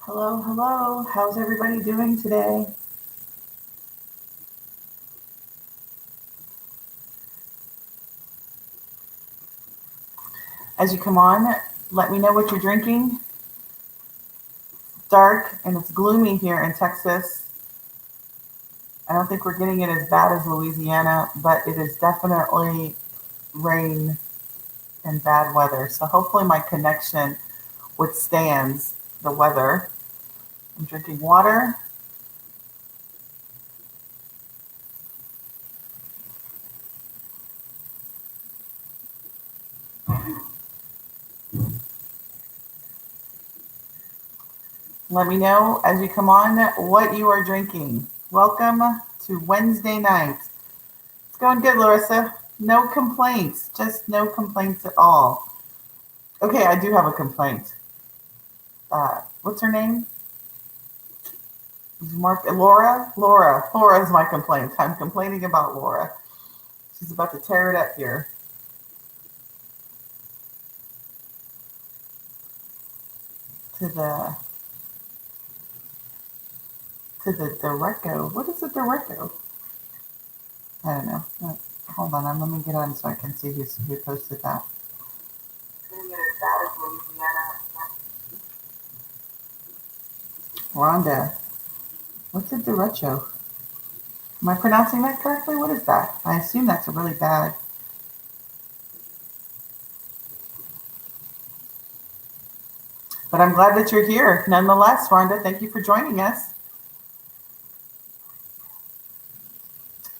Hello, hello. How's everybody doing today? As you come on, let me know what you're drinking. Dark and it's gloomy here in Texas. I don't think we're getting it as bad as Louisiana, but it is definitely rain and bad weather. So hopefully my connection withstands the weather. I'm drinking water. Let me know as you come on what you are drinking. Welcome to Wednesday night. It's going good, Larissa. No complaints, just no complaints at all. Okay, I do have a complaint. What's her name? Mark Laura. Laura is my complaint. I'm complaining about Laura. She's about to tear it up here. To the Directo. What is a Directo? I don't know. Hold on, let me get on so I can see who posted that. Rhonda. What's a derecho? Am I pronouncing that correctly? What is that? I assume that's a really bad. But I'm glad that you're here. Nonetheless, Rhonda, thank you for joining us.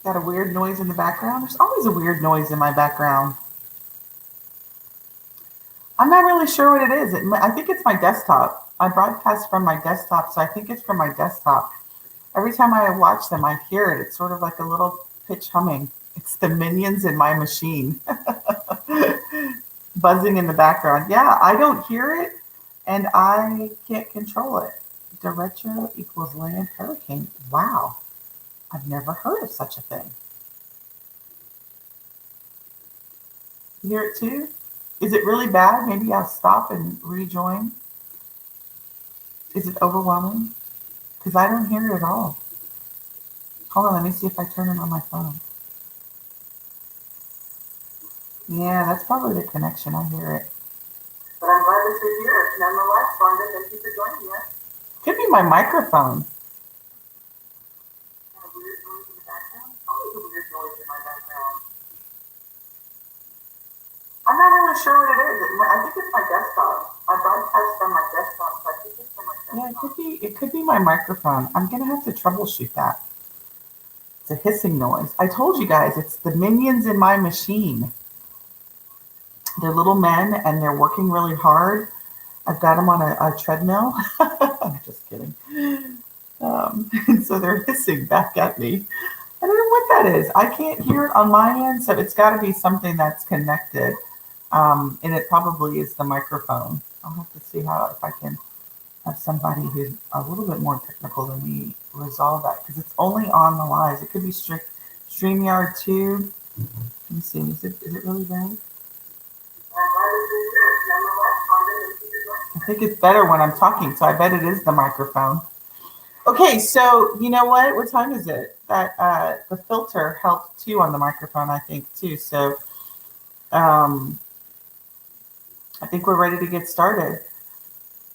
Got a weird noise in the background. There's always a weird noise in my background. I'm not really sure what it is. I think it's my desktop. I broadcast from my desktop, so I think it's from my desktop. Every time I watch them, I hear it. It's sort of like a little pitch humming. It's the minions in my machine buzzing in the background. Yeah, I don't hear it, and I can't control it. Derecho equals land hurricane. Wow, I've never heard of such a thing. You hear it too? Is it really bad? Maybe I'll stop and rejoin. Is it overwhelming? Because I don't hear it at all. Hold on, let me see if I turn it on my phone. Yeah, that's probably the connection. I hear it. But I'm glad that you're here. Nonetheless, Wanda, thank you for joining us. Could be my microphone. A weird noise in the background? Always a weird noise in my background. I'm not really sure what it is. I think it's my desktop. I broadcast from my desktop, so I think it's from my desktop. Yeah, it could be my microphone. I'm gonna have to troubleshoot that. It's a hissing noise. I told you guys, it's the minions in my machine. They're little men and they're working really hard. I've got them on a treadmill. I'm just kidding. And so they're hissing back at me. I don't know what that is. I can't hear it on my end, so it's got to be something that's connected. And it probably is the microphone. I'll have to see if I can have somebody who's a little bit more technical than me resolve that, because it's only on the lives. It could be StreamYard too. Let me see. Is it really bad? I think it's better when I'm talking, so I bet it is the microphone. Okay, so you know what? What time is it? That the filter helped too on the microphone, I think too. So I think we're ready to get started.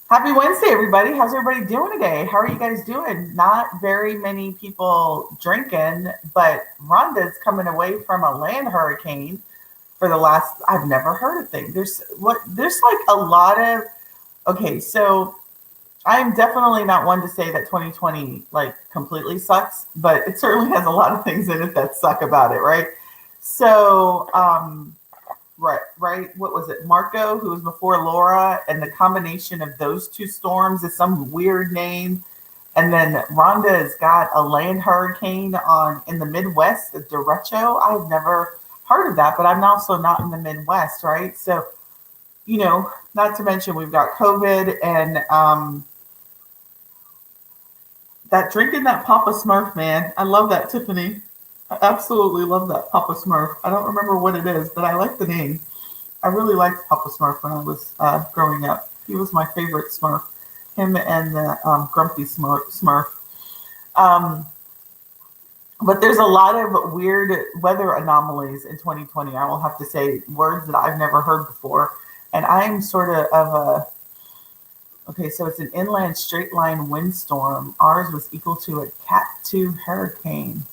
Happy Wednesday, everybody. How's everybody doing today? How are you guys doing? Not very many people drinking, but Rhonda's coming away from a land hurricane for the last, I've never heard of things. There's like a lot of, okay, so I'm definitely not one to say that 2020 like completely sucks, but it certainly has a lot of things in it that suck about it, right? So, right. What was it? Marco, who was before Laura, and the combination of those two storms is some weird name. And then Rhonda has got a land hurricane in the Midwest, the derecho. I've never heard of that, but I'm also not in the Midwest, right? So, not to mention we've got COVID and that drinking that Papa Smurf, man. I love that, Tiffany. I absolutely love that Papa Smurf. I don't remember what it is, but I like the name. I really liked Papa Smurf when I was growing up. He was my favorite Smurf. him and the grumpy Smurf. Um, but there's a lot of weird weather anomalies in 2020. I will have to say words that I've never heard before. And I'm sort of a, okay, so it's an inland straight line windstorm. Ours was equal to a Cat 2 hurricane.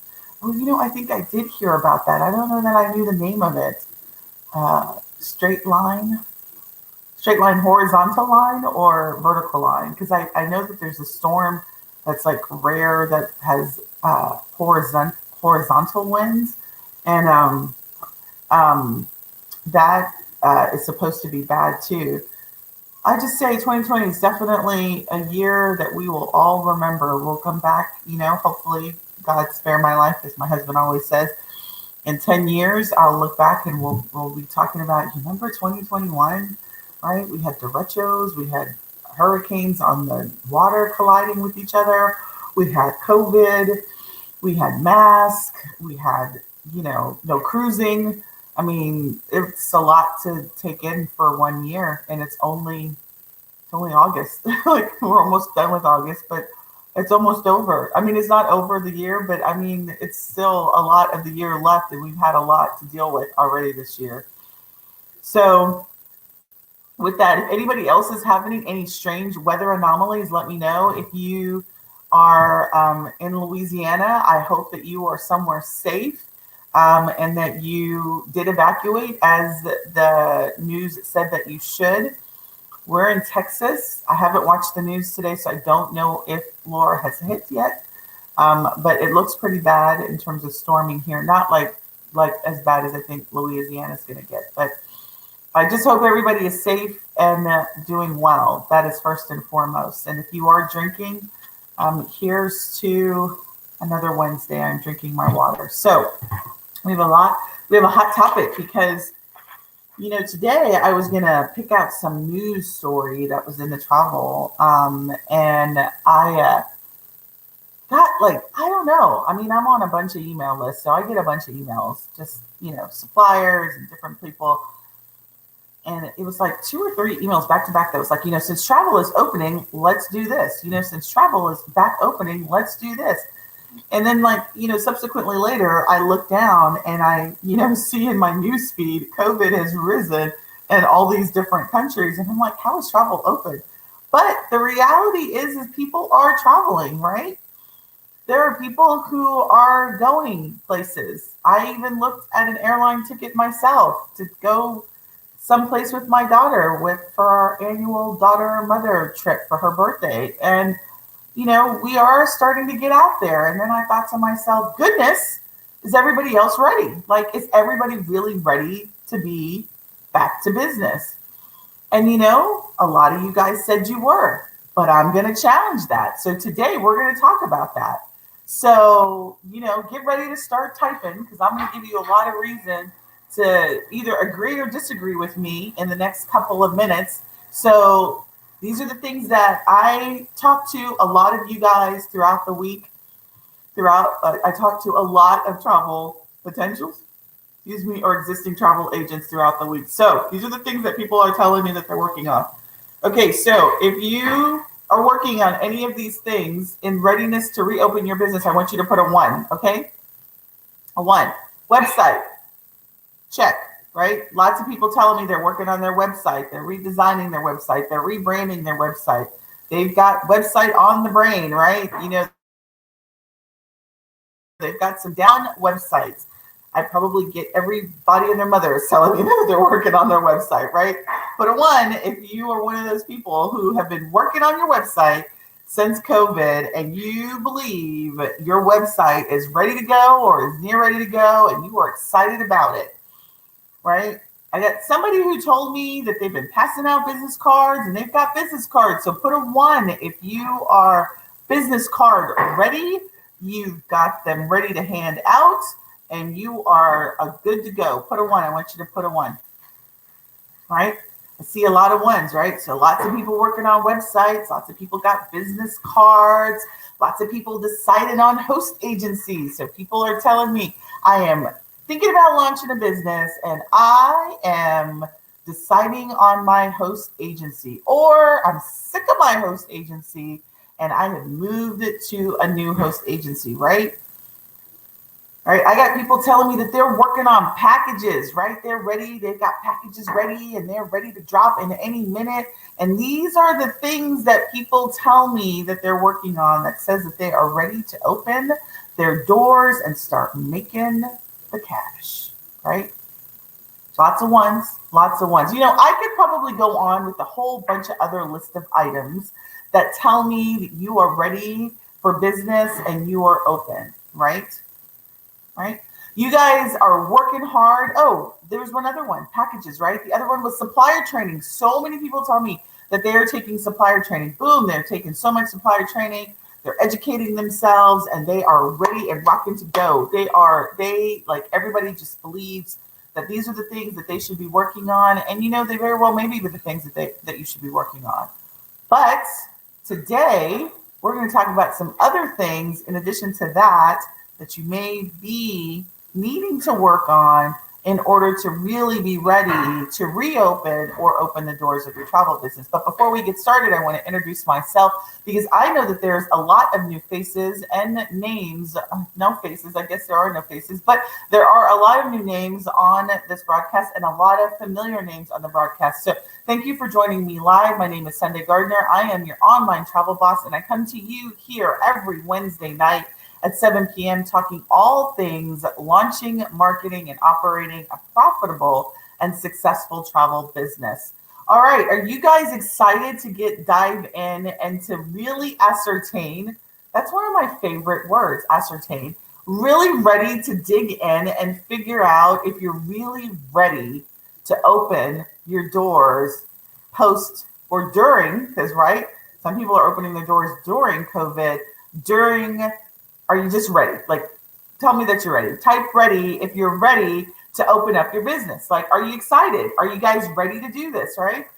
Oh, I think I did hear about that. I don't know that I knew the name of it. Straight line horizontal line or vertical line? Because I know that there's a storm that's like rare that has horizontal winds, and that is supposed to be bad too. I just say 2020 is definitely a year that we will all remember. We'll come back, hopefully, God spare my life, as my husband always says. In 10 years, I'll look back and we'll be talking about, you remember 2021, right? We had derechos, we had hurricanes on the water colliding with each other, we had COVID, we had masks, we had, no cruising. I mean, it's a lot to take in for 1 year, and it's only August. Like, we're almost done with August, but it's almost over. I mean, it's not over the year, but I mean, it's still a lot of the year left, and we've had a lot to deal with already this year. So with that, if anybody else is having any strange weather anomalies, let me know. If you are in Louisiana, I hope that you are somewhere safe, and that you did evacuate as the news said that you should. We're in Texas. I haven't watched the news today, so I don't know if Laura has hit yet. But it looks pretty bad in terms of storming here. Not like as bad as I think Louisiana is going to get. But I just hope everybody is safe and doing well. That is first and foremost. And if you are drinking, here's to another Wednesday. I'm drinking my water. So we have a hot topic because today I was going to pick out some news story that was in the travel. And I got I don't know. I mean, I'm on a bunch of email lists, so I get a bunch of emails, just, suppliers and different people. And it was like 2 or 3 emails back to back that was like, since travel is opening, let's do this. Since travel is back opening, let's do this. And then subsequently later, I look down and I, see in my news feed, COVID has risen in all these different countries. And I'm like, how is travel open? But the reality is people are traveling, right? There are people who are going places. I even looked at an airline ticket myself to go someplace with my daughter for our annual daughter-mother trip for her birthday. And we are starting to get out there. And then I thought to myself, goodness, is everybody else ready? Like, is everybody really ready to be back to business? And a lot of you guys said you were, but I'm going to challenge that. So today we're going to talk about that. So, get ready to start typing, because I'm going to give you a lot of reason to either agree or disagree with me in the next couple of minutes. So these are the things that I talk to a lot of you guys throughout the week. I talk to a lot of travel potentials, or existing travel agents throughout the week. So these are the things that people are telling me that they're working on. Okay, so if you are working on any of these things in readiness to reopen your business, I want you to put a 1, okay? A 1. Website, check. Right? Lots of people telling me they're working on their website. They're redesigning their website. They're rebranding their website. They've got website on the brain, right? They've got some down websites. I probably get everybody and their mother is telling me that they're working on their website, right? Put a 1 if you are one of those people who have been working on your website since COVID and you believe your website is ready to go or is near ready to go and you are excited about it. Right? I got somebody who told me that they've been passing out business cards and they've got business cards. So put a 1 if you are business card ready. You've got them ready to hand out and you are good to go. Put a 1. I want you to put a 1. Right? I see a lot of 1s, right? So lots of people working on websites. Lots of people got business cards. Lots of people decided on host agencies. So people are telling me I am thinking about launching a business and I am deciding on my host agency, or I'm sick of my host agency and I have moved it to a new host agency, right? Right, I got people telling me that they're working on packages, right? They're ready, they've got packages ready and they're ready to drop in any minute. And these are the things that people tell me that they're working on that says that they are ready to open their doors and start making the cash, right? Lots of ones, lots of ones. I could probably go on with a whole bunch of other list of items that tell me that you are ready for business and you are open, right? Right? You guys are working hard. Oh, there's one other one, packages, right? The other one was supplier training. So many people tell me that they are taking supplier training. Boom, they're taking so much supplier training. They're educating themselves and they are ready and rocking to go. They like everybody just believes that these are the things that they should be working on. And they very well may be the things that you should be working on. But today we're going to talk about some other things in addition to that you may be needing to work on in order to really be ready to reopen or open the doors of your travel business. But before we get started, I want to introduce myself because I know that there's a lot of new faces and names. No faces, I guess there are no faces, but there are a lot of new names on this broadcast and a lot of familiar names on the broadcast. So thank you for joining me live. My name is Sunday Gardner. I am your online travel boss, and I come to you here every Wednesday night at 7 p.m. talking all things launching, marketing, and operating a profitable and successful travel business. All right, are you guys excited to dive in and to really ascertain? That's one of my favorite words, ascertain. Really ready to dig in and figure out if you're really ready to open your doors post or during, because right, some people are opening their doors during COVID, are you just ready? Like, tell me that you're ready. Type ready if you're ready to open up your business. Like, are you excited? Are you guys ready to do this, right?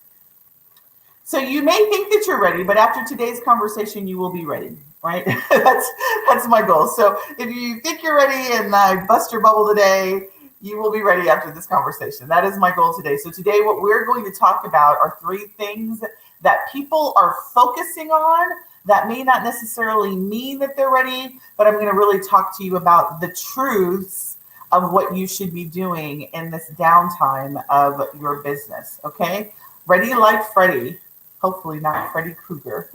So you may think that you're ready, but after today's conversation, you will be ready, right? That's my goal. So if you think you're ready and I bust your bubble today, you will be ready after this conversation. That is my goal today. So today, what we're going to talk about are 3 things that people are focusing on that may not necessarily mean that they're ready, but I'm going to really talk to you about the truths of what you should be doing in this downtime of your business. Okay? Ready like Freddy. Hopefully not Freddy Krueger.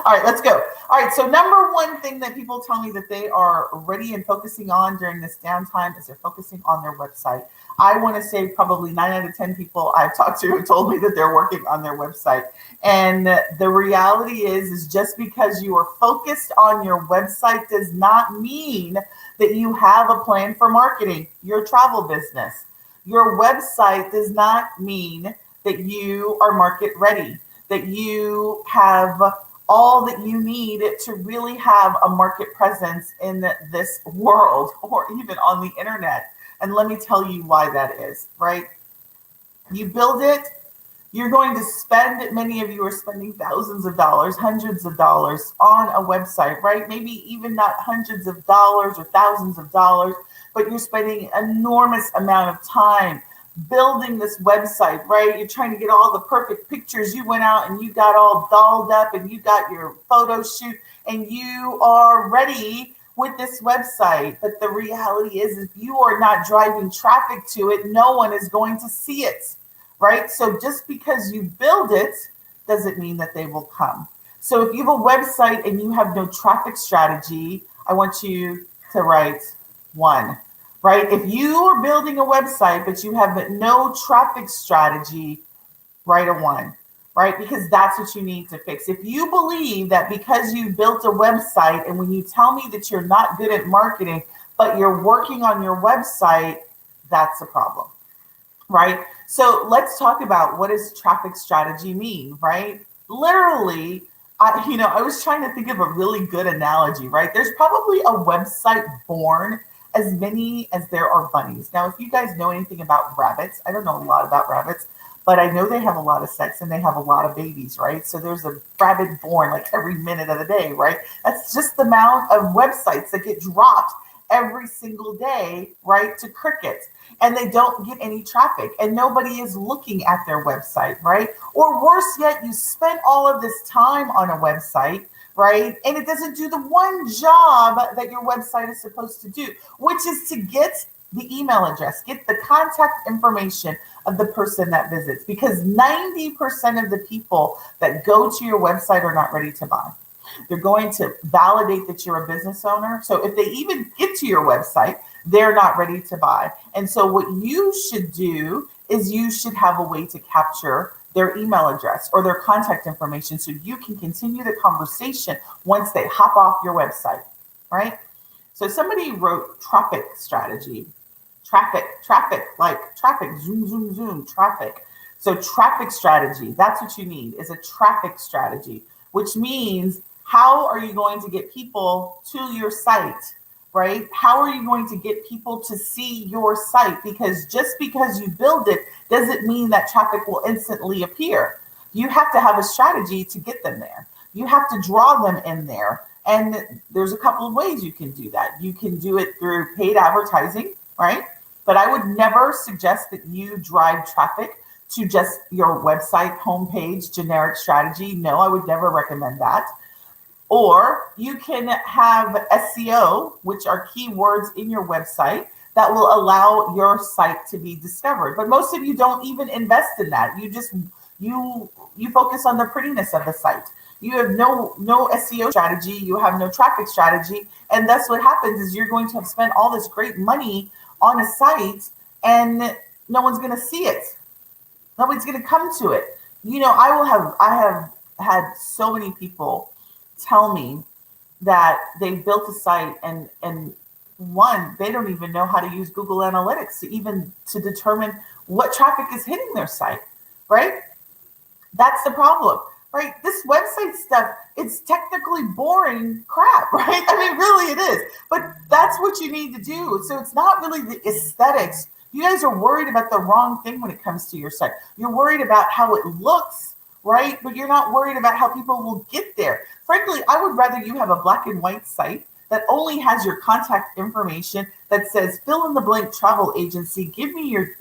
All right, let's go. All right, so number one thing that people tell me that they are ready and focusing on during this downtime is they're focusing on their website. I want to say probably 9 out of 10 people I've talked to have told me that they're working on their website. And the reality is just because you are focused on your website does not mean that you have a plan for marketing your travel business. Your website does not mean that you are market ready, that you have all that you need to really have a market presence in this world or even on the internet. And let me tell you why that is, right? You build it, you're going to spend, many of you are spending thousands of dollars, hundreds of dollars on a website, right? Maybe even not hundreds of dollars or thousands of dollars, but you're spending an enormous amount of time building this website, right? You're trying to get all the perfect pictures. You went out and you got all dolled up and you got your photo shoot and you are ready with this website. But the reality is if you are not driving traffic to it, no one is going to see it, right? So just because you build it doesn't mean that they will come. So if you have a website and you have no traffic strategy, I want you to write 1. Right? If you are building a website, but you have no traffic strategy, write a 1, right? Because that's what you need to fix. If you believe that because you built a website and when you tell me that you're not good at marketing, but you're working on your website, that's a problem, right? So let's talk about what does traffic strategy mean, right? Literally, I was trying to think of a really good analogy, right? There's probably a website born as many as there are bunnies. Now, if you guys know anything about rabbits, I don't know a lot about rabbits, but I know they have a lot of sex and they have a lot of babies, right? So there's a rabbit born like every minute of the day, right? That's just the amount of websites that get dropped every single day, right, to crickets, and they don't get any traffic and nobody is looking at their website, right? Or worse yet, you spent all of this time on a website, right? And it doesn't do the one job that your website is supposed to do, which is to get the email address, get the contact information of the person that visits, because 90% of the people that go to your website are not ready to buy. They're going to validate that you're a business owner. So if they even get to your website, they're not ready to buy. And so what you should do is you should have a way to capture their email address or their contact information so you can continue the conversation once they hop off your website, right? So somebody wrote traffic strategy. Traffic, like traffic, zoom, zoom, zoom, traffic. So traffic strategy, that's what you need, is a traffic strategy, which means how are you going to get people to your site, right? How are you going to get people to see your site? Because just because you build it doesn't mean that traffic will instantly appear. You have to have a strategy to get them there. You have to draw them in there. And there's a couple of ways you can do that. You can do it through paid advertising, right? But I would never suggest that you drive traffic to just your website homepage generic strategy. No, I would never recommend that. Or you can have SEO, which are keywords in your website that will allow your site to be discovered. But most of you don't even invest in that. You focus on the prettiness of the site. You have no SEO strategy, you have no traffic strategy, and that's what happens is you're going to have spent all this great money on a site and no one's going to see it. Nobody's going to come to it. I have had so many people tell me that they built a site and one, they don't even know how to use Google Analytics to determine what traffic is hitting their site, right? That's the problem, right? This website stuff, it's technically boring crap, right? I mean, really it is, but that's what you need to do. So it's not really the aesthetics. You guys are worried about the wrong thing when it comes to your site. You're worried about how it looks, right? But you're not worried about how people will get there. Frankly, I would rather you have a black and white site that only has your contact information that says fill in the blank travel agency, give me your,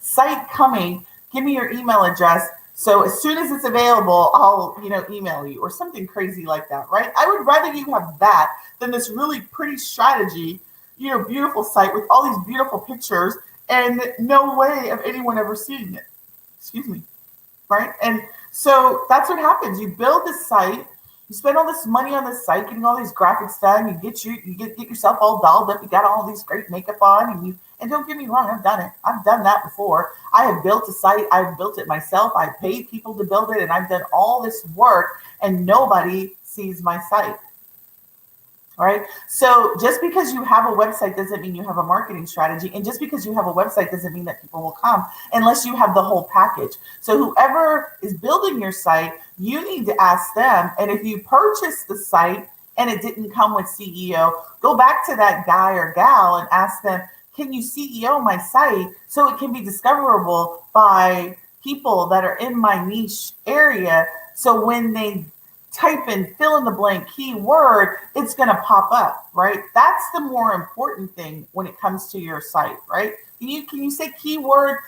site coming, give me your email address. So as soon as it's available, I'll, email you or something crazy like that, right? I would rather you have that than this really pretty strategy, beautiful site with all these beautiful pictures and no way of anyone ever seeing it. Excuse me, right? And so that's what happens. You build this site, you spend all this money on this site, getting all these graphics done. You get yourself all dolled up. You got all these great makeup on, and don't get me wrong, I've done it. I've done that before. I have built a site. I've built it myself. I've paid people to build it, and I've done all this work, and nobody sees my site. All right. So just because you have a website doesn't mean you have a marketing strategy. And just because you have a website doesn't mean that people will come unless you have the whole package. So whoever is building your site, you need to ask them. And if you purchase the site and it didn't come with CEO, go back to that guy or gal and ask them, can you CEO my site so it can be discoverable by people that are in my niche area? So when they type in fill in the blank keyword, it's going to pop up, right? That's the more important thing when it comes to your site, right? Can you say keywords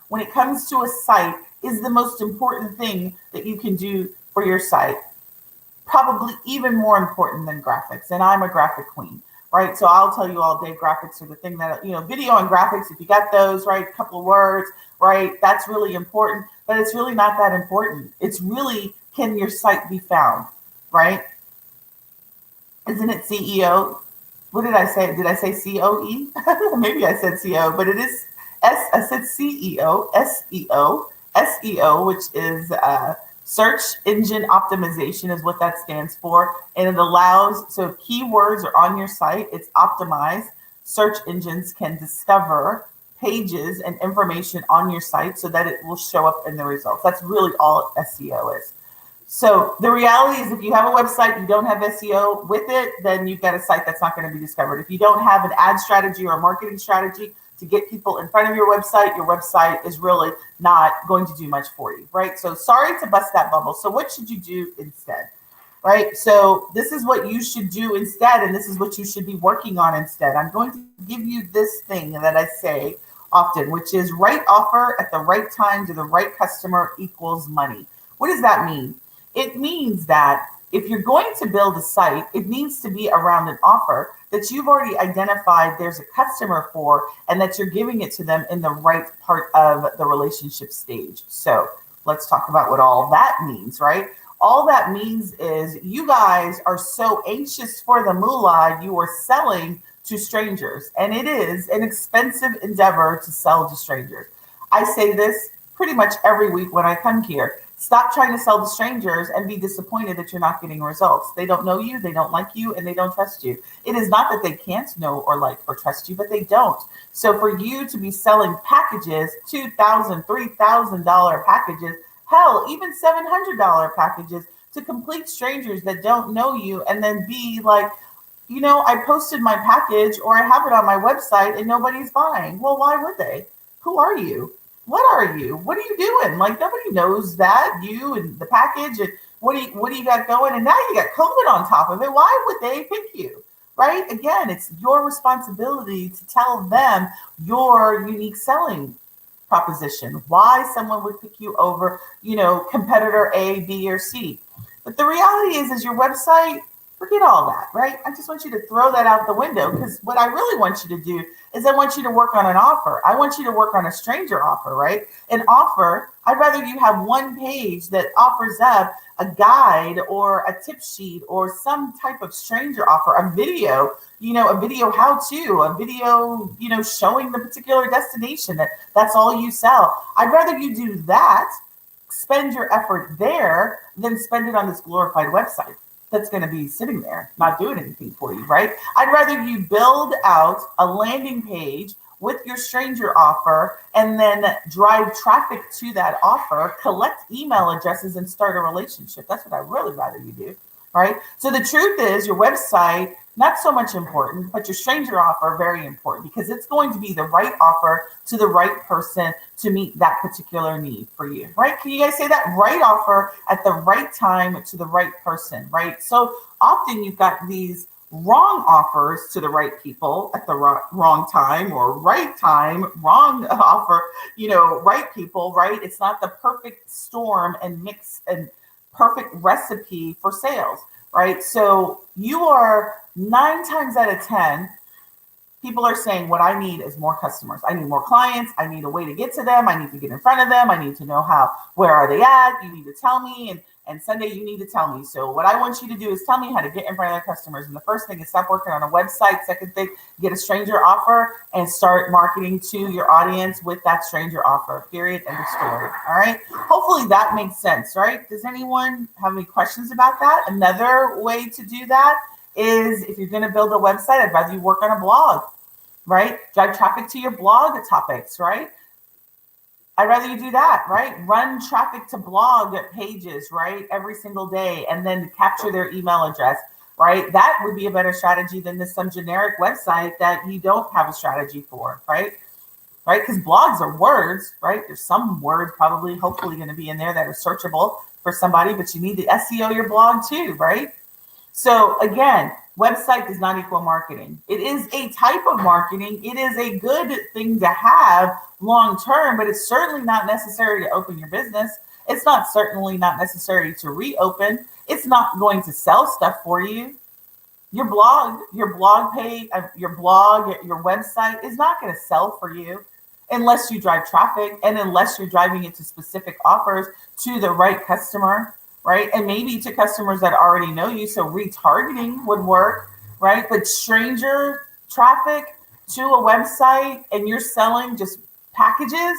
when it comes to a site is the most important thing that you can do for your site. Probably even more important than graphics. And I'm a graphic queen, right? So I'll tell you all day, graphics are the thing that, video and graphics, if you got those, right? A couple of words, right? That's really important, but it's really not that important. It's really, can your site be found, right? Isn't it CEO? What did I say? Did I say COE? Maybe I said CO, but it is I said CEO, SEO, which is search engine optimization is what that stands for. And it allows, so if keywords are on your site, it's optimized. Search engines can discover pages and information on your site so that it will show up in the results. That's really all SEO is. So the reality is if you have a website, you don't have SEO with it, then you've got a site that's not going to be discovered. If you don't have an ad strategy or a marketing strategy to get people in front of your website is really not going to do much for you, right? So sorry to bust that bubble. So what should you do instead? right? So this is what you should do instead, and this is what you should be working on instead. I'm going to give you this thing that I say often, which is right offer at the right time to the right customer equals money. What does that mean? It means that if you're going to build a site, it needs to be around an offer that you've already identified there's a customer for, and that you're giving it to them in the right part of the relationship stage. So let's talk about what all that means, right? All that means is you guys are so anxious for the moolah, you are selling to strangers. And it is an expensive endeavor to sell to strangers. I say this pretty much every week when I come here. Stop trying to sell to strangers and be disappointed that you're not getting results. They don't know you, they don't like you, and they don't trust you. It is not that they can't know or like or trust you, but they don't. So for you to be selling packages, $2,000, $3,000 packages, hell, even $700 packages to complete strangers that don't know you, and then be like, I posted my package or I have it on my website and nobody's buying. Well, why would they? Who are you? What are you? What are you doing? Like, nobody knows that, you and the package, and what do you got going? And now you got COVID on top of it. Why would they pick you? Right? Again, it's your responsibility to tell them your unique selling proposition, why someone would pick you over, competitor A, B, or C. But the reality is your website, forget all that, right? I just want you to throw that out the window, because what I really want you to do is I want you to work on an offer. I want you to work on a stranger offer, right? An offer, I'd rather you have one page that offers up a guide or a tip sheet or some type of stranger offer, a video, a video how-to, a video, showing the particular destination. That's all you sell. I'd rather you do that, spend your effort there, than spend it on this glorified website that's going to be sitting there, not doing anything for you, right? I'd rather you build out a landing page with your stranger offer and then drive traffic to that offer, collect email addresses, and start a relationship. That's what I'd really rather you do, right? So the truth is your website, not so much important, but your stranger offer, very important, because it's going to be the right offer to the right person to meet that particular need for you, right? Can you guys say that? Right offer at the right time to the right person, right? So often you've got these wrong offers to the right people at the wrong time, or right time, wrong offer, right people, right? It's not the perfect storm and mix and perfect recipe for sales, right? So you are 9 times out of 10, people are saying, what I need is more customers. I need more clients. I need a way to get to them. I need to get in front of them. I need to know where are they at? You need to tell me. And Sunday, you need to tell me. So what I want you to do is tell me how to get in front of the customers. And the first thing is stop working on a website. Second thing, get a stranger offer and start marketing to your audience with that stranger offer. Period. End of story. All right. Hopefully that makes sense, right? Does anyone have any questions about that? Another way to do that is, if you're going to build a website, I'd rather you work on a blog, right? Drive traffic to your blog topics, right? I'd rather you do that, right? Run traffic to blog pages, right? Every single day, and then capture their email address, right? That would be a better strategy than some generic website that you don't have a strategy for, right? Right? Because blogs are words, right? There's some words probably, hopefully going to be in there that are searchable for somebody, but you need to SEO your blog too, right? So again, website does not equal marketing. It is a type of marketing. It is a good thing to have long term, but it's certainly not necessary to open your business. It's certainly not necessary to reopen. It's not going to sell stuff for you. Your blog page, your website is not going to sell for you unless you drive traffic and unless you're driving it to specific offers to the right customer, right? And maybe to customers that already know you. So retargeting would work, right? But stranger traffic to a website and you're selling just packages,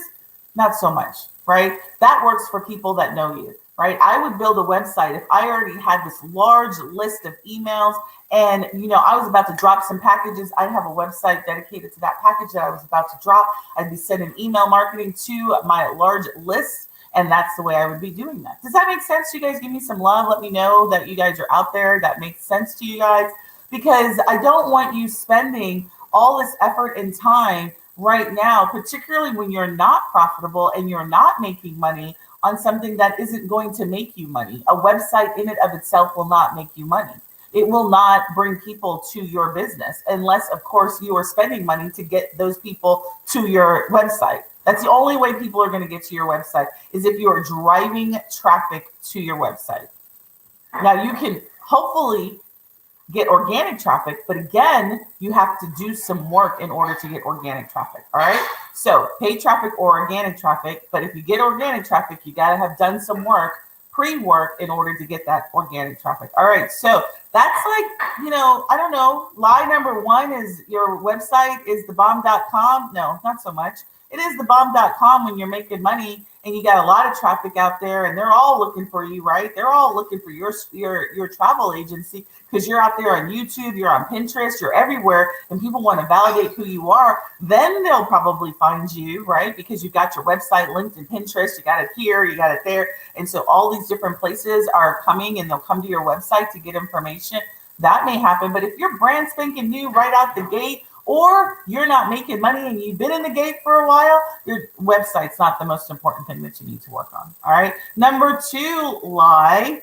not so much, right? That works for people that know you, right? I would build a website if I already had this large list of emails and, I was about to drop some packages. I'd have a website dedicated to that package that I was about to drop. I'd be sending email marketing to my large list. And that's the way I would be doing that. Does that make sense? You guys give me some love. Let me know that you guys are out there. That makes sense to you guys, because I don't want you spending all this effort and time right now, particularly when you're not profitable and you're not making money on something that isn't going to make you money. A website in and of itself will not make you money. It will not bring people to your business unless, of course, you are spending money to get those people to your website. That's the only way people are going to get to your website, is if you are driving traffic to your website. Now, you can hopefully get organic traffic, but again, you have to do some work in order to get organic traffic. All right. So paid traffic or organic traffic. But if you get organic traffic, you got to have done some work, pre-work, in order to get that organic traffic. All right. So that's like, I don't know. Lie number one is your website is thebomb.com. No, not so much. It is thebomb.com when you're making money and you got a lot of traffic out there and they're all looking for you, right? They're all looking for your travel agency because you're out there on YouTube, you're on Pinterest, you're everywhere, and people want to validate who you are. Then they'll probably find you, right? Because you've got your website linked in Pinterest, you got it here, you got it there. And so all these different places are coming and they'll come to your website to get information. That may happen. But if you're brand spanking new right out the gate, or you're not making money and you've been in the gate for a while, your website's not the most important thing that you need to work on. All right. Number two lie,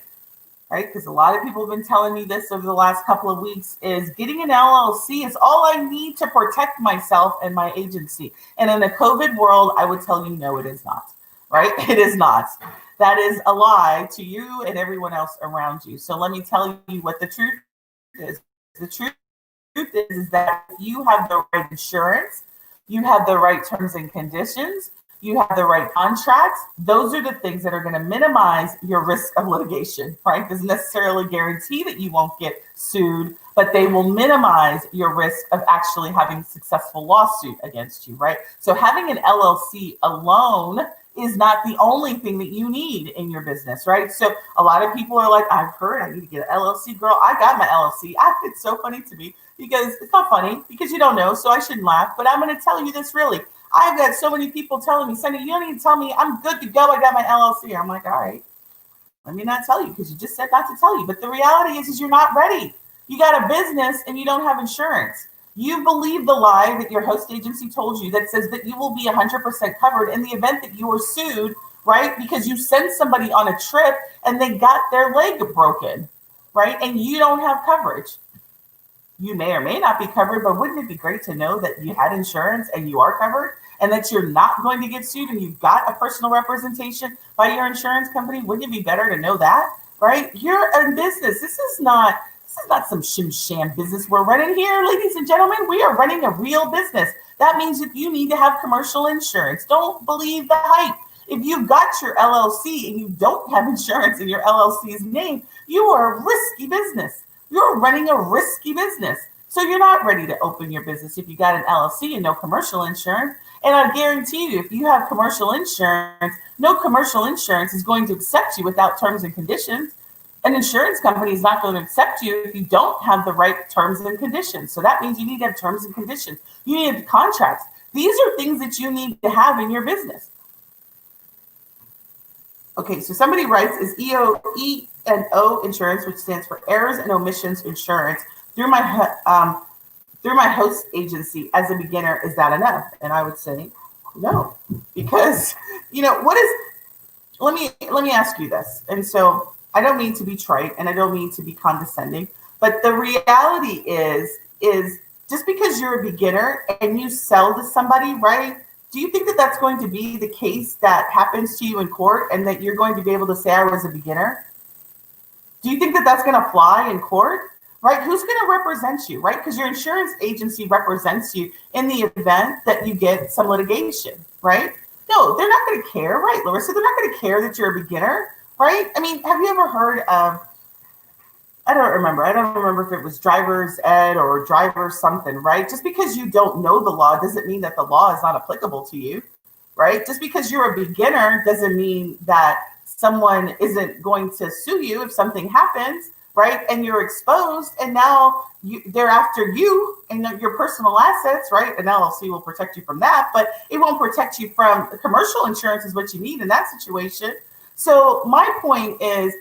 right? Because a lot of people have been telling me this over the last couple of weeks, is getting an LLC is all I need to protect myself and my agency. And in the COVID world, I would tell you, no, it is not. Right? It is not. That is a lie to you and everyone else around you. So let me tell you what the truth is. The truth is that you have the right insurance, you have the right terms and conditions, you have the right contracts. Those are the things that are going to minimize your risk of litigation, right? Doesn't necessarily guarantee that you won't get sued, but they will minimize your risk of actually having a successful lawsuit against you, right? So having an LLC alone is not the only thing that you need in your business, right? So a lot of people are like, I've heard I need to get an LLC. Girl, I got my LLC. It's so funny to me because it's not funny because you don't know, so I shouldn't laugh. But I'm going to tell you this really. I've got so many people telling me, Cindy, you don't need to tell me I'm good to go. I got my LLC. I'm like, all right, let me not tell you because you just said not to tell you. But the reality is you're not ready. You got a business and you don't have insurance. You believe the lie that your host agency told you that says that you will be 100% covered in the event that you are sued, right? Because you sent somebody on a trip and they got their leg broken, right? And you don't have coverage. You may or may not be covered, but wouldn't it be great to know that you had insurance and you are covered and that you're not going to get sued and you've got a personal representation by your insurance company? Wouldn't it be better to know that, right? You're in business. This is not some sham business we're running here, ladies and gentlemen. We are running a real business. That means that you need to have commercial insurance. Don't believe the hype. If you've got your LLC and you don't have insurance in your LLC's name, you are a risky business. You're running a risky business. So you're not ready to open your business if you got an LLC and no commercial insurance. And I guarantee you, if you have commercial insurance, no commercial insurance is going to accept you without terms and conditions. An insurance company is not going to accept you if you don't have the right terms and conditions. So that means you need to have terms and conditions. You need to have contracts. These are things that you need to have in your business. Okay, so somebody writes, is E&O insurance, which stands for errors and omissions insurance, through my host agency as a beginner, is that enough? And I would say no, because let me ask you this. And so I don't mean to be trite and I don't mean to be condescending, but the reality is just because you're a beginner and you sell to somebody, right? Do you think that that's going to be the case that happens to you in court and that you're going to be able to say I was a beginner? Do you think that that's going to fly in court, right? Who's going to represent you, right? Because your insurance agency represents you in the event that you get some litigation, right? No, they're not going to care, right, Larissa? They're not going to care that you're a beginner, right? I mean, have you ever heard of, I don't remember if it was driver's ed or driver something, right? Just because you don't know the law doesn't mean that the law is not applicable to you, right? Just because you're a beginner doesn't mean that someone isn't going to sue you if something happens, right? And you're exposed and now they're after you and your personal assets, right? An LLC will protect you from that, but it won't protect you from commercial insurance is what you need in that situation. So my point is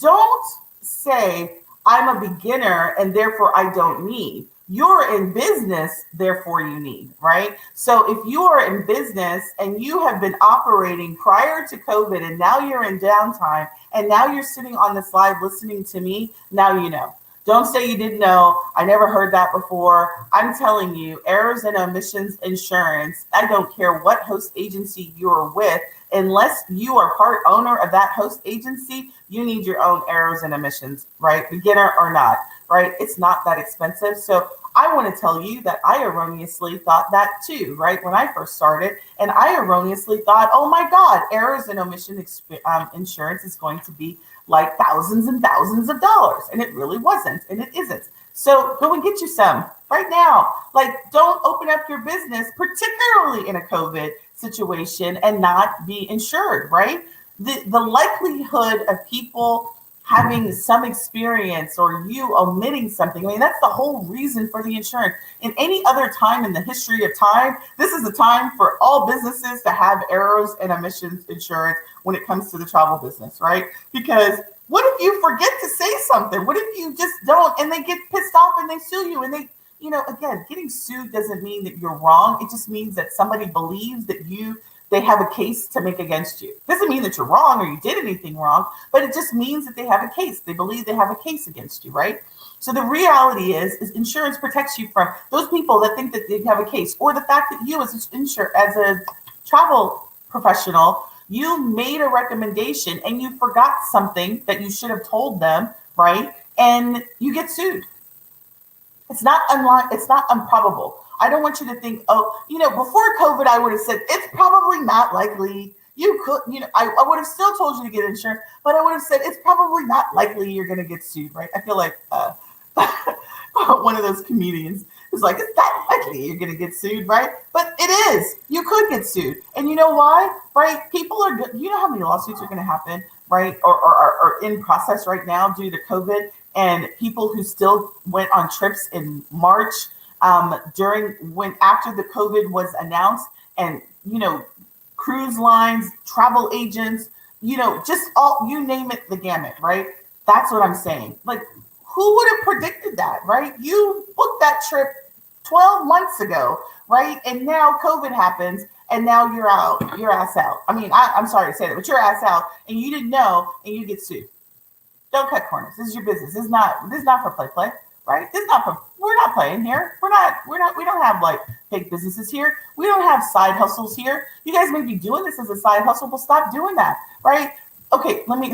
don't say I'm a beginner and therefore I don't need. You're in business, therefore you need, right? So if you are in business and you have been operating prior to COVID and now you're in downtime and now you're sitting on this live listening to me, now you know. Don't say you didn't know. I never heard that before. I'm telling you, errors and omissions insurance, I don't care what host agency you're with, unless you are part owner of that host agency, you need your own errors and omissions, right? Beginner or not, right? It's not that expensive. So I want to tell you that I erroneously thought that too, right? When I first started, and I erroneously thought, oh my God, errors and omission insurance is going to be like thousands and thousands of dollars. And it really wasn't, and it isn't. So go and get you some right now. Like, don't open up your business, particularly in a COVID situation, and not be insured, right? The likelihood of people having some experience or you omitting something, I mean, that's the whole reason for the insurance. In any other time in the history of time, this is the time for all businesses to have errors and omissions insurance when it comes to the travel business, right? Because what if you forget to say something? What if you just don't and they get pissed off and they sue you and they, again, getting sued doesn't mean that you're wrong. It just means that somebody believes that they have a case to make against you. Doesn't mean that you're wrong or you did anything wrong, but it just means that they have a case. They believe they have a case against you, right? So the reality is insurance protects you from those people that think that they have a case, or the fact that you as a travel professional, you made a recommendation and you forgot something that you should have told them, right? And you get sued. It's not improbable. I don't want you to think, before COVID, I would have said, it's probably not likely. You could, I would have still told you to get insurance, but I would have said, it's probably not likely you're going to get sued, right? I feel like one of those comedians who's like, it's not likely you're going to get sued, right? But it is. You could get sued. And you know why, right? People are good. You know how many lawsuits are going to happen, right? Or are in process right now due to COVID, and people who still went on trips in March, after the COVID was announced, and cruise lines, travel agents, just all, you name it, the gamut, right? That's what I'm saying. Like, who would have predicted that, right? You booked that trip 12 months ago, right? And now COVID happens, and now you're ass out. I mean, I'm sorry to say that, but you're ass out, and you didn't know, and you get sued. Don't cut corners. This is your business. This is not for play, right? We're not playing here. We don't have like fake businesses here. We don't have side hustles here. You guys may be doing this as a side hustle, but stop doing that, right? Okay, let me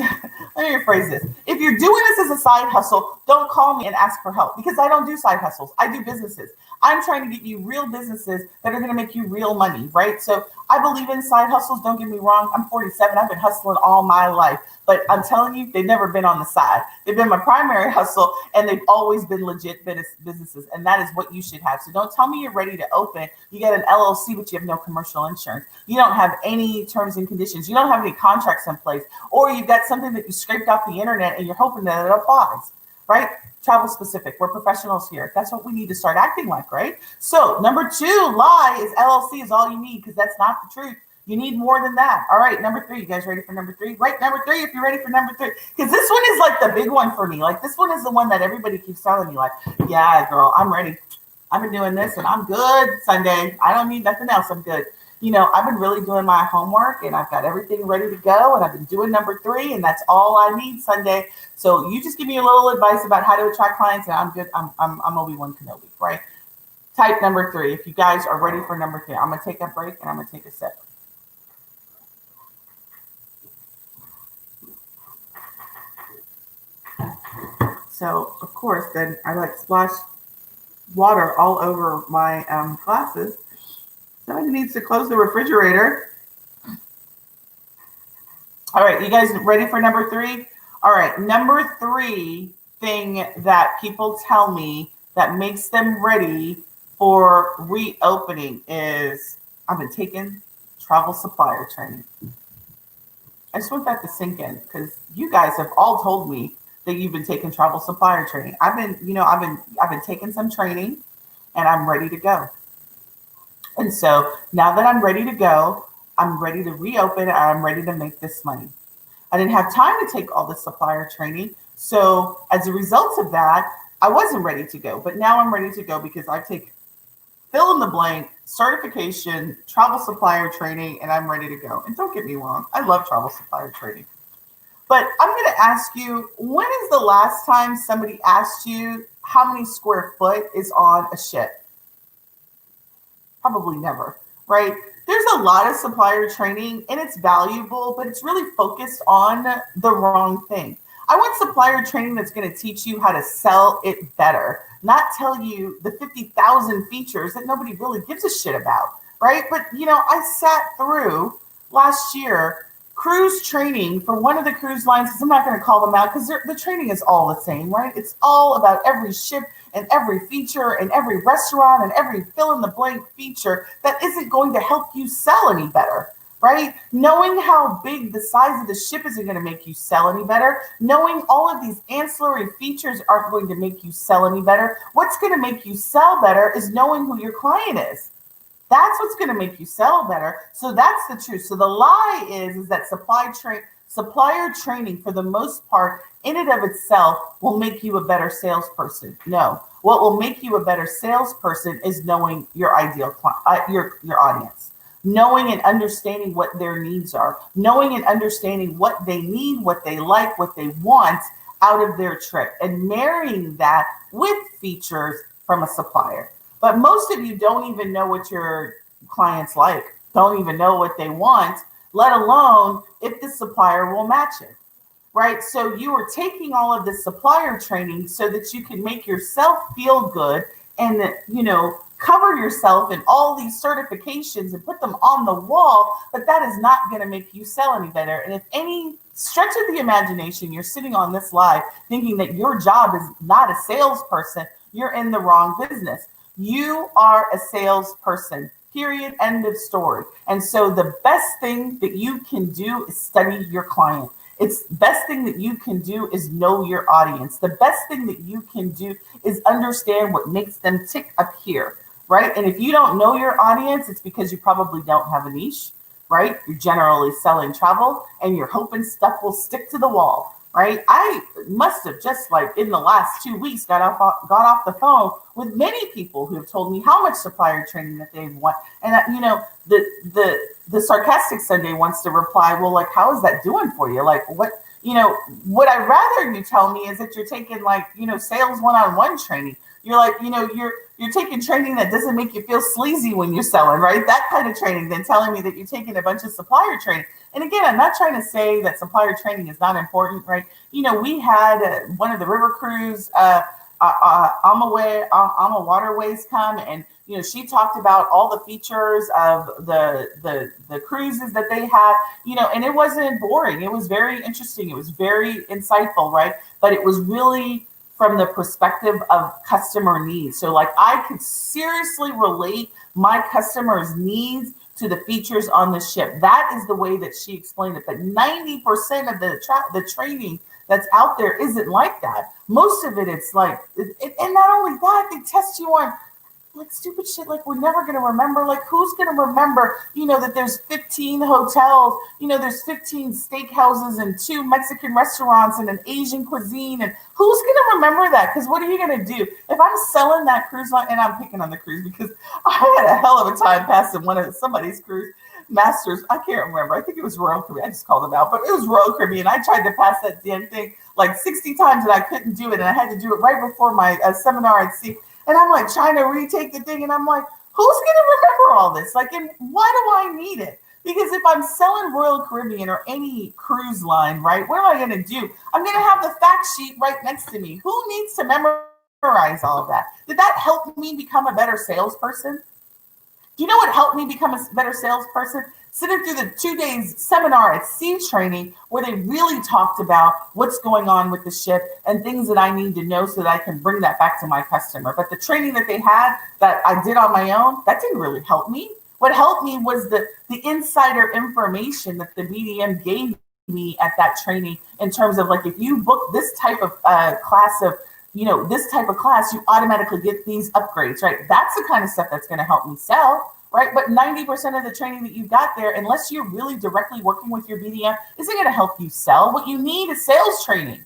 rephrase this. If you're doing this as a side hustle, don't call me and ask for help, because I don't do side hustles. I do businesses. I'm trying to get you real businesses that are going to make you real money, right? So I believe in side hustles. Don't get me wrong. I'm 47. I've been hustling all my life. But I'm telling you, they've never been on the side. They've been my primary hustle, and they've always been legit businesses. And that is what you should have. So don't tell me you're ready to open. You got an LLC, but you have no commercial insurance. You don't have any terms and conditions. You don't have any contracts in place. Or you've got something that you scraped off the internet and you're hoping that it applies, right? Travel specific. We're professionals here. That's what we need to start acting like, right? So number 2 lie is LLC is all you need, because that's not the truth. You need more than that. All right, number 3. You guys ready for number 3? Right, number 3, if you're ready for number 3. Because this one is like the big one for me. Like, this one is the one that everybody keeps telling me, like, yeah, girl, I'm ready. I've been doing this and I'm good Sunday. I don't need nothing else. I'm good. I've been really doing my homework and I've got everything ready to go, and I've been doing number 3, and that's all I need Sunday. So you just give me a little advice about how to attract clients, and I'm good. I'm Obi-Wan Kenobi, right? Type number 3. If you guys are ready for number 3, I'm going to take a break and I'm going to take a sip. So, of course, then I like splash water all over my glasses. Somebody needs to close the refrigerator. All right, you guys ready for number 3? All right, number 3 thing that people tell me that makes them ready for reopening is, I've been taking travel supplier training. I just want that to sink in, because you guys have all told me that you've been taking travel supplier training. I've been taking some training, and I'm ready to go. And so now that I'm ready to go, I'm ready to reopen, and I'm ready to make this money. I didn't have time to take all the supplier training. So as a result of that, I wasn't ready to go, but now I'm ready to go because I take fill in the blank certification, travel supplier training, and I'm ready to go. And don't get me wrong, I love travel supplier training. But I'm going to ask you, when is the last time somebody asked you how many square foot is on a ship? Probably never, right? There's a lot of supplier training and it's valuable, but it's really focused on the wrong thing. I want supplier training that's going to teach you how to sell it better, not tell you the 50,000 features that nobody really gives a shit about, right? But, I sat through last year cruise training for one of the cruise lines, because I'm not going to call them out because the training is all the same, right? It's all about every ship and every feature and every restaurant and every fill in the blank feature that isn't going to help you sell any better, right? Knowing how big the size of the ship isn't going to make you sell any better. Knowing all of these ancillary features aren't going to make you sell any better. What's going to make you sell better is knowing who your client is. That's what's going to make you sell better. So that's the truth. So the lie is that supplier training, for the most part, in and of itself, will make you a better salesperson. No, what will make you a better salesperson is knowing your ideal client, your audience, knowing and understanding what their needs are, knowing and understanding what they need, what they like, what they want out of their trip, and marrying that with features from a supplier. But most of you don't even know what your clients like, don't even know what they want, let alone if the supplier will match it, right? So you are taking all of the supplier training so that you can make yourself feel good and, cover yourself in all these certifications and put them on the wall, but that is not going to make you sell any better. And if any stretch of the imagination, you're sitting on this live thinking that your job is not a salesperson, you're in the wrong business. You are a salesperson, period, end of story. And so the best thing that you can do is study your client. It's best thing that you can do is know your audience. The best thing that you can do is understand what makes them tick up here, right? And if you don't know your audience, it's because you probably don't have a niche, right? You're generally selling travel and you're hoping stuff will stick to the wall, right? I must have just in the last 2 weeks got off the phone with many people who have told me how much supplier training that they want. And the sarcastic Sunday wants to reply, well, how is that doing for you? What I'd rather you tell me is that you're taking sales one-on-one training. You're taking training that doesn't make you feel sleazy when you're selling, right? That kind of training than telling me that you're taking a bunch of supplier training. And again, I'm not trying to say that supplier training is not important, right? We had one of the river crews, Ama Waterways come, and she talked about all the features of the cruises that they had, and it wasn't boring. It was very interesting. It was very insightful, right? But it was really from the perspective of customer needs. So I could seriously relate my customers' needs to the features on the ship. That is the way that she explained it. But 90% of the training that's out there isn't like that. Most of it, it's and not only that, they test you on stupid shit we're never going to remember. Who's going to remember, that there's 15 hotels, there's 15 steakhouses and 2 Mexican restaurants and an Asian cuisine. And who's going to remember that? Because what are you going to do? If I'm selling that cruise line, and I'm picking on the cruise because I had a hell of a time passing somebody's cruise masters. I can't remember. I think it was Royal Caribbean. I just called them out, but it was Royal Caribbean. I tried to pass that damn thing 60 times and I couldn't do it. And I had to do it right before my seminar at sea. And I'm trying to retake the thing. And I'm who's going to remember all this? And why do I need it? Because if I'm selling Royal Caribbean or any cruise line, right, what am I going to do? I'm going to have the fact sheet right next to me. Who needs to memorize all of that? Did that help me become a better salesperson? Do you know what helped me become a better salesperson? Sitting through the 2 days seminar at sea training where they really talked about what's going on with the ship and things that I need to know so that I can bring that back to my customer. But the training that they had that I did on my own, that didn't really help me. What helped me was the insider information that the BDM gave me at that training in terms of if you book this type of class of this type of class, you automatically get these upgrades, right? That's the kind of stuff that's going to help me sell, right? But 90% of the training that you got there, unless you're really directly working with your BDM, isn't going to help you sell. What you need is sales training.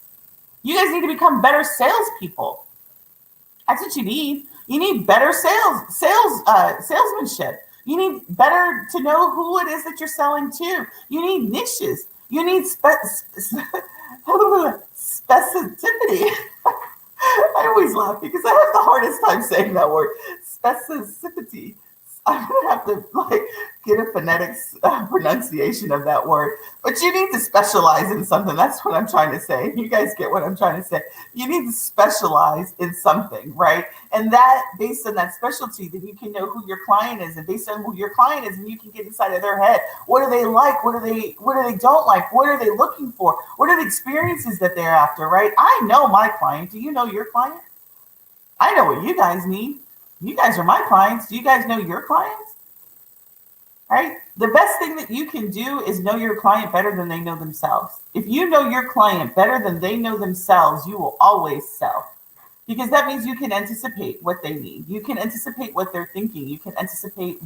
You guys need to become better salespeople. That's what you need. You need better salesmanship. You need better to know who it is that you're selling to. You need niches. You need specificity. I always laugh because I have the hardest time saying that word. Specificity. I'm gonna have to get a phonetics pronunciation of that word. But you need to specialize in something. That's what I'm trying to say. You guys get what I'm trying to say. You need to specialize in something, right? And that, based on that specialty, then you can know who your client is, and based on who your client is, and you can get inside of their head. What do they like? What do they don't like? What are they looking for? What are the experiences that they're after, right? I know my client. Do you know your client? I know what you guys need. You guys are my clients. Do you guys know your clients? Right? The best thing that you can do is know your client better than they know themselves. If you know your client better than they know themselves, you will always sell. Because that means you can anticipate what they need. You can anticipate what they're thinking. You can anticipate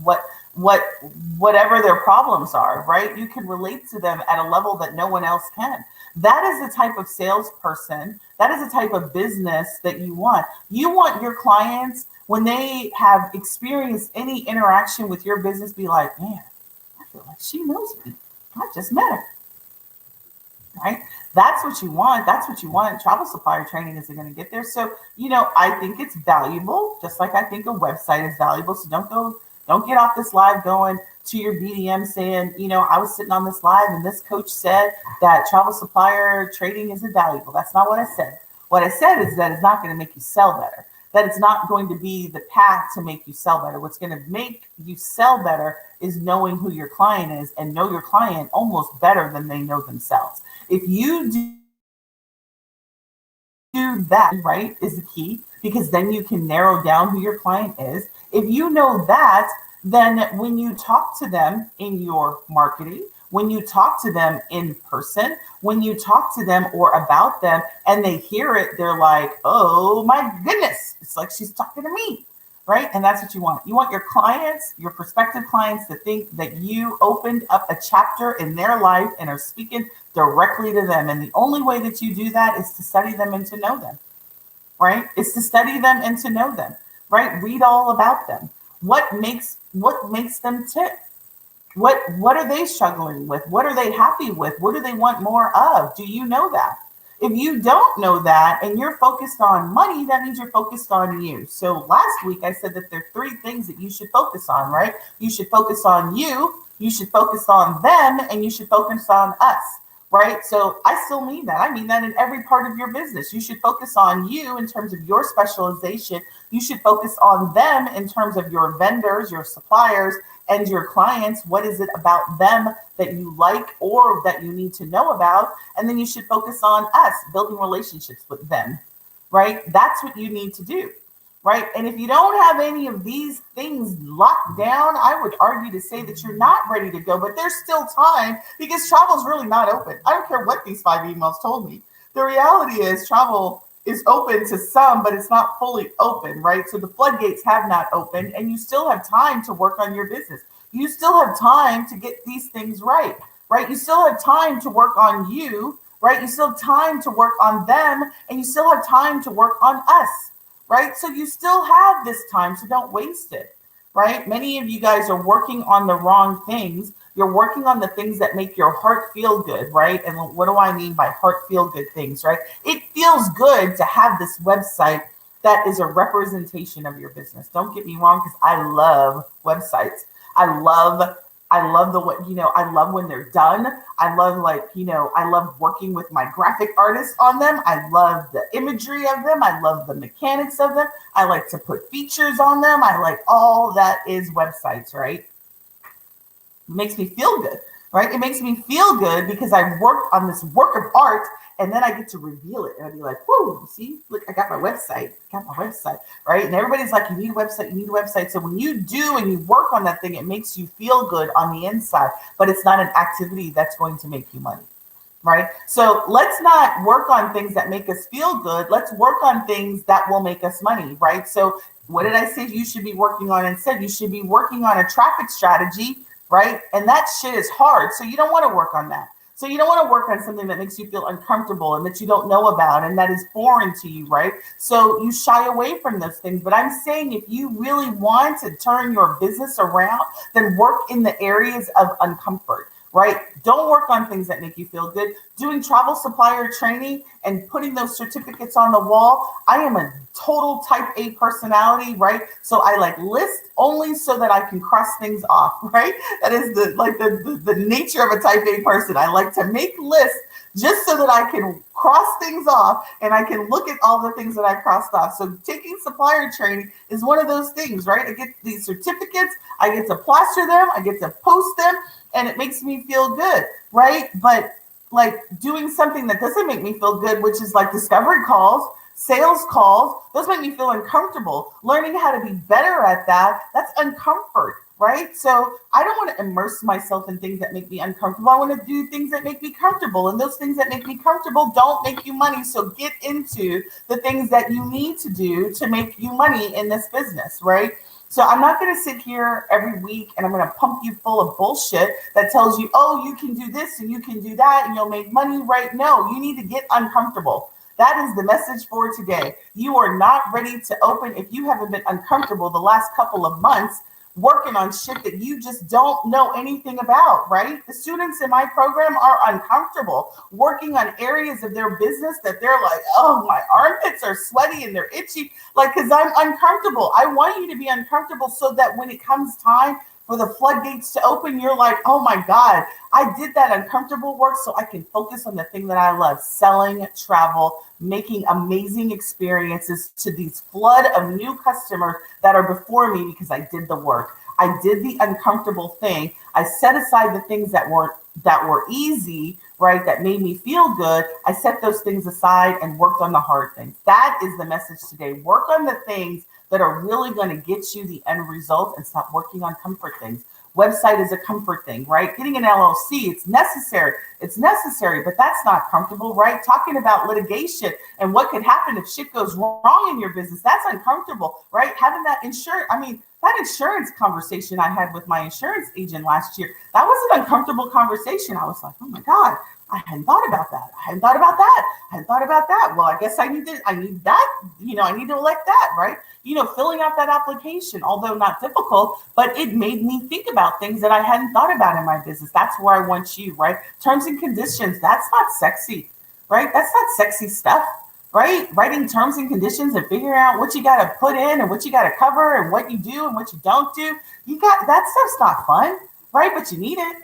whatever their problems are, right? You can relate to them at a level that no one else can. That is the type of salesperson, that is the type of business that you want. You want your clients, when they have experienced any interaction with your business, be like, man, I feel like she knows me. I just met her. Right? That's what you want. That's what you want. Travel supplier training isn't going to get there. So, I think it's valuable, just like I think a website is valuable. So don't get off this live going to your BDM saying, I was sitting on this live and this coach said that travel supplier trading isn't valuable. That's not what I said. What I said is that it's not going to make you sell better. That it's not going to be the path to make you sell better. What's going to make you sell better is knowing who your client is, and know your client almost better than they know themselves. If you do that, right, is the key, because then you can narrow down who your client is. If you know that, then when you talk to them in your marketing, when you talk to them in person, when you talk to them or about them and they hear it, they're like, oh my goodness, it's like she's talking to me, right? And that's what you want. You want your clients, your prospective clients, to think that you opened up a chapter in their life and are speaking directly to them. And the only way that you do that is to study them and to know them, right? It's to study them and to know them, right? Read all about them. What makes them tick? What are they struggling with? What are they happy with? What do they want more of? Do you know that? If you don't know that and you're focused on money, that means you're focused on you. So last week I said that there are 3 things that you should focus on, right? You should focus on you should focus on them, and you should focus on us, right? So I still mean that. I mean that in every part of your business. You should focus on you in terms of your specialization. You should focus on them in terms of your vendors, your suppliers, and your clients. What is it about them that you like or that you need to know about? And then you should focus on us, building relationships with them, right? That's what you need to do, right? And if you don't have any of these things locked down, I would argue to say that you're not ready to go, but there's still time, because travel's really not open. I don't care what these 5 emails told me. The reality is travel is open to some, but it's not fully open, right? So the floodgates have not opened, and you still have time to work on your business. You still have time to get these things right? You still have time to work on you, right? You still have time to work on them, and you still have time to work on us, right? So you still have this time, so don't waste it, right? Many of you guys are working on the wrong things. You're working on the things that make your heart feel good, right? And what do I mean by heart feel good things, right? It feels good to have this website that is a representation of your business. Don't get me wrong, because I love websites. I love the way, I love when they're done. I love I love working with my graphic artists on them. I love the imagery of them. I love the mechanics of them. I like to put features on them. I like all that is websites, right? It makes me feel good, right? It makes me feel good because I worked on this work of art, and then I get to reveal it. And I'd be like, whoa, see, look, I got my website, right? And everybody's like, you need a website. So when you do and you work on that thing, it makes you feel good on the inside, but it's not an activity that's going to make you money, right? So let's not work on things that make us feel good. Let's work on things that will make us money, right? So what did I say you should be working on? Instead, you should be working on a traffic strategy, right? And that shit is hard. So you don't want to work on that. So you don't want to work on something that makes you feel uncomfortable and that you don't know about and that is foreign to you, right? So you shy away from those things. But I'm saying if you really want to turn your business around, then work in the areas of uncomfort, right? Don't work on things that make you feel good. Doing travel supplier training and putting those certificates on the wall. I am a total type A personality, right? So I like list only so that I can cross things off, right? That is the nature of a type A person. I like to make lists just so that I can cross things off and I can look at all the things that I crossed off. So taking supplier training is one of those things, right? I get these certificates, I get to plaster them, I get to post them, and it makes me feel good, right? But like doing something that doesn't make me feel good, which is like discovery calls, sales calls, those make me feel uncomfortable. Learning how to be better at that, that's uncomfort, right? So I don't want to immerse myself in things that make me uncomfortable. I want to do things that make me comfortable. And those things that make me comfortable don't make you money. So get into the things that you need to do to make you money in this business, right? So I'm not going to sit here every week and I'm going to pump you full of bullshit that tells you, oh, you can do this and you can do that and you'll make money, right? No, you need to get uncomfortable. That is the message for today. You are not ready to open if you haven't been uncomfortable the last couple of months working on shit that you just don't know anything about, right? The students in my program are uncomfortable working on areas of their business that they're like, oh, my armpits are sweaty and they're itchy, like, because I'm uncomfortable. I want you to be uncomfortable so that when it comes time for the floodgates to open, you're like, oh my God, I did that uncomfortable work so I can focus on the thing that I love, selling travel, making amazing experiences to these flood of new customers that are before me because I did the work. I did the uncomfortable thing. I set aside the things that were easy, right? That made me feel good. I set those things aside and worked on the hard things. That is the message today. Work on the things that are really going to get you the end result and stop working on comfort things. Website is a comfort thing, right? Getting an LLC, it's necessary. It's necessary, but that's not comfortable, right? Talking about litigation and what could happen if shit goes wrong in your business, that's uncomfortable, right? Having that insurance conversation I had with my insurance agent last year, that was an uncomfortable conversation. I was like, oh my God, I hadn't thought about that. I hadn't thought about that. I hadn't thought about that. Well, I guess I need that, I need to elect that, right? Filling out that application, although not difficult, but it made me think about things that I hadn't thought about in my business. That's where I want you, right? Terms and conditions, that's not sexy, right? That's not sexy stuff, right? Writing terms and conditions and figuring out what you got to put in and what you got to cover and what you do and what you don't do. That stuff's not fun, right? But you need it.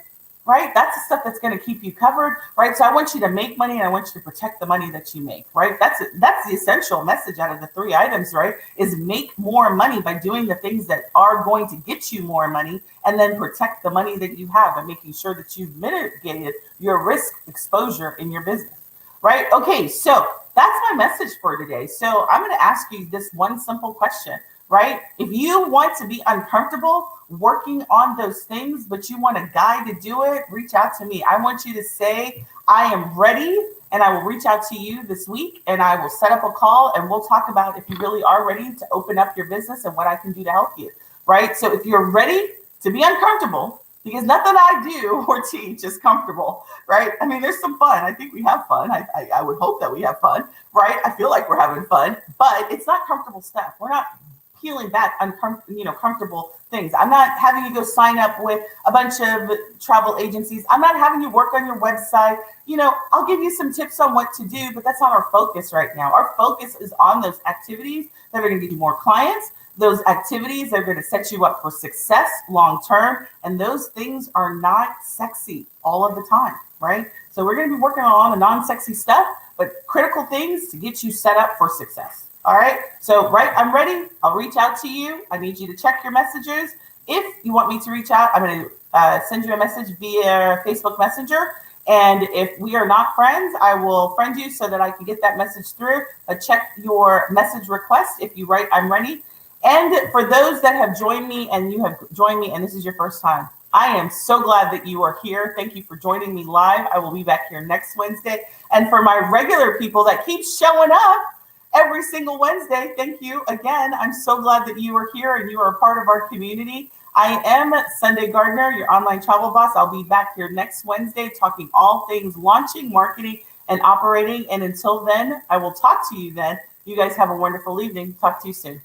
Right? That's the stuff that's going to keep you covered, right? So I want you to make money and I want you to protect the money that you make, right? That's the essential message out of the 3 items, right? Is make more money by doing the things that are going to get you more money and then protect the money that you have and making sure that you've mitigated your risk exposure in your business, right? Okay, so that's my message for today. So I'm going to ask you this one simple question, right? If you want to be uncomfortable working on those things, but you want a guide to do it, reach out to me. I want you to say, I am ready, and I will reach out to you this week and I will set up a call and we'll talk about if you really are ready to open up your business and what I can do to help you, right? So if you're ready to be uncomfortable, because nothing I do or teach is comfortable, right? I mean, there's some fun. I think we have fun. I would hope that we have fun, right? I feel like we're having fun, but it's not comfortable stuff. We're not peeling back comfortable things. I'm not having you go sign up with a bunch of travel agencies. I'm not having you work on your website. I'll give you some tips on what to do, but that's not our focus right now. Our focus is on those activities that are going to get you more clients, those activities that are going to set you up for success long term. And those things are not sexy all of the time, right? So we're going to be working on all the non-sexy stuff, but critical things to get you set up for success. All right. So, I'm ready. I'll reach out to you. I need you to check your messages. If you want me to reach out, I'm going to send you a message via Facebook Messenger. And if we are not friends, I will friend you so that I can get that message through. Check your message request. If you write, I'm ready. And for those that have joined me and you have joined me and this is your first time, I am so glad that you are here. Thank you for joining me live. I will be back here next Wednesday. And for my regular people that keep showing up every single Wednesday. Thank you again. I'm so glad that you are here and you are a part of our community. I am Sunday Gardner, your online travel boss. I'll be back here next Wednesday talking all things launching, marketing, and operating. And until then, I will talk to you then. You guys have a wonderful evening. Talk to you soon.